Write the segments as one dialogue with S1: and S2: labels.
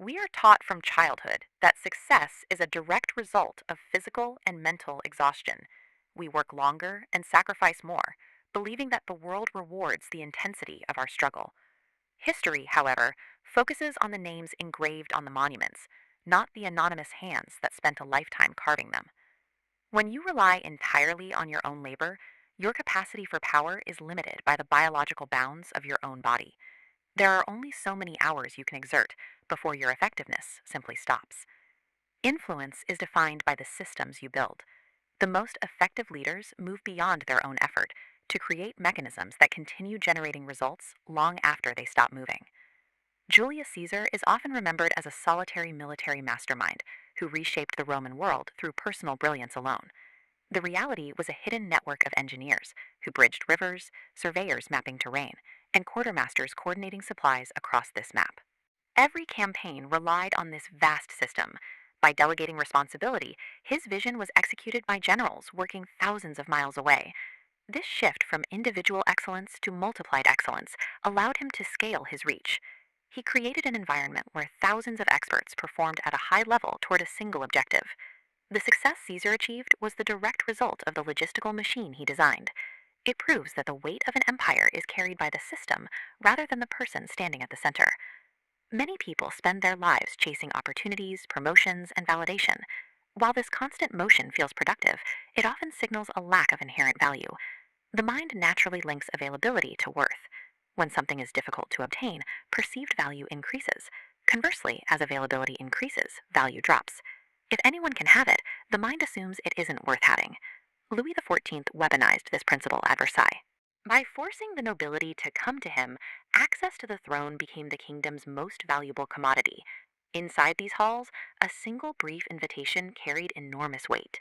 S1: We are taught from childhood that success is a direct result of physical and mental exhaustion. We work longer and sacrifice more, believing that the world rewards the intensity of our struggle. History, however, focuses on the names engraved on the monuments, not the anonymous hands that spent a lifetime carving them. When you rely entirely on your own labor, your capacity for power is limited by the biological bounds of your own body. There are only so many hours you can exert before your effectiveness simply stops. Influence is defined by the systems you build. The most effective leaders move beyond their own effort to create mechanisms that continue generating results long after they stop moving. Julius Caesar is often remembered as a solitary military mastermind who reshaped the Roman world through personal brilliance alone. The reality was a hidden network of engineers who bridged rivers, surveyors mapping terrain, and quartermasters coordinating supplies across this map. Every campaign relied on this vast system. By delegating responsibility, his vision was executed by generals working thousands of miles away. This shift from individual excellence to multiplied excellence allowed him to scale his reach. He created an environment where thousands of experts performed at a high level toward a single objective. The success Caesar achieved was the direct result of the logistical machine he designed. It proves that the weight of an empire is carried by the system rather than the person standing at the center. Many people spend their lives chasing opportunities, promotions, and validation. While this constant motion feels productive, it often signals a lack of inherent value. The mind naturally links availability to worth. When something is difficult to obtain, perceived value increases. Conversely, as availability increases, value drops. If anyone can have it, the mind assumes it isn't worth having. Louis XIV weaponized this principle at Versailles. By forcing the nobility to come to him, access to the throne became the kingdom's most valuable commodity. Inside these halls, a single brief invitation carried enormous weight.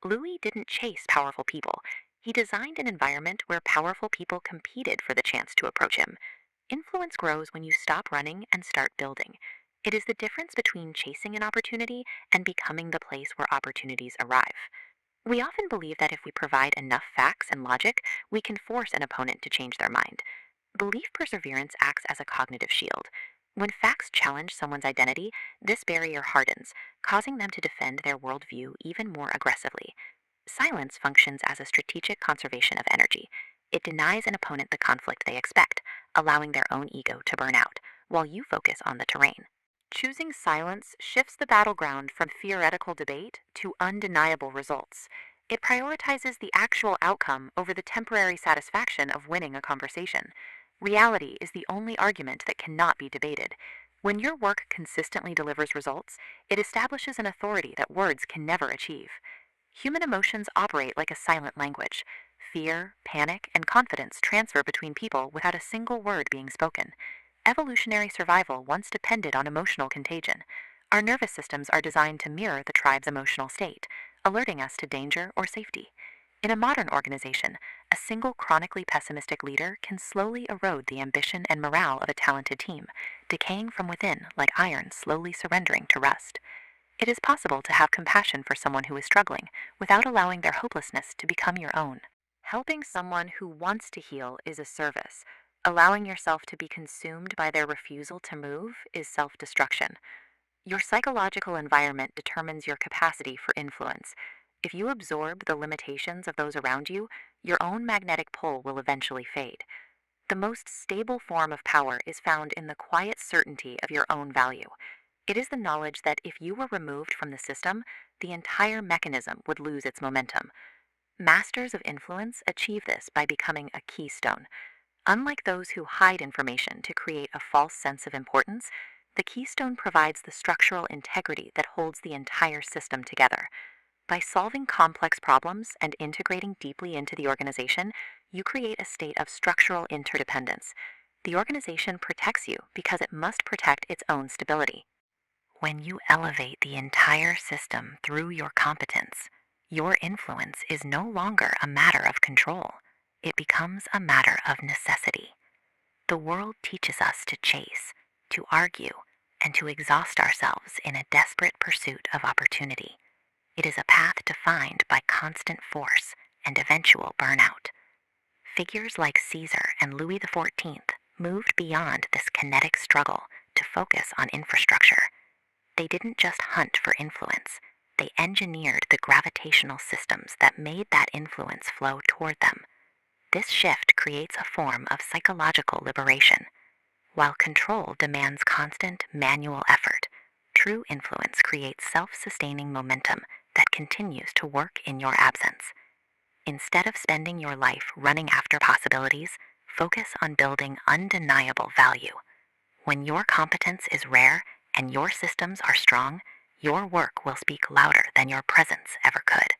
S1: Louis didn't chase powerful people. He designed an environment where powerful people competed for the chance to approach him. Influence grows when you stop running and start building. It is the difference between chasing an opportunity and becoming the place where opportunities arrive. We often believe that if we provide enough facts and logic, we can force an opponent to change their mind. Belief perseverance acts as a cognitive shield. When facts challenge someone's identity, this barrier hardens, causing them to defend their worldview even more aggressively. Silence functions as a strategic conservation of energy. It denies an opponent the conflict they expect, allowing their own ego to burn out, while you focus on the terrain. Choosing silence shifts the battleground from theoretical debate to undeniable results. It prioritizes the actual outcome over the temporary satisfaction of winning a conversation. Reality is the only argument that cannot be debated. When your work consistently delivers results, it establishes an authority that words can never achieve. Human emotions operate like a silent language. Fear, panic, and confidence transfer between people without a single word being spoken. Evolutionary survival once depended on emotional contagion. Our nervous systems are designed to mirror the tribe's emotional state, alerting us to danger or safety. In a modern organization, a single chronically pessimistic leader can slowly erode the ambition and morale of a talented team, decaying from within like iron slowly surrendering to rust. It is possible to have compassion for someone who is struggling without allowing their hopelessness to become your own. Helping someone who wants to heal is a service. Allowing yourself to be consumed by their refusal to move is self destruction. Your psychological environment determines your capacity for influence. If you absorb the limitations of those around you, your own magnetic pull will eventually fade. The most stable form of power is found in the quiet certainty of your own value. It is the knowledge that if you were removed from the system, the entire mechanism would lose its momentum. Masters of influence achieve this by becoming a keystone. Unlike those who hide information to create a false sense of importance, the keystone provides the structural integrity that holds the entire system together. By solving complex problems and integrating deeply into the organization, you create a state of structural interdependence. The organization protects you because it must protect its own stability. When you elevate the entire system through your competence, your influence is no longer a matter of control. It becomes a matter of necessity. The world teaches us to chase, to argue, and to exhaust ourselves in a desperate pursuit of opportunity. It is a path defined by constant force and eventual burnout. Figures like Caesar and Louis XIV moved beyond this kinetic struggle to focus on infrastructure. They didn't just hunt for influence, they engineered the gravitational systems that made that influence flow toward them. This shift creates a form of psychological liberation. While control demands constant manual effort, true influence creates self-sustaining momentum that continues to work in your absence. Instead of spending your life running after possibilities, focus on building undeniable value. When your competence is rare and your systems are strong, your work will speak louder than your presence ever could.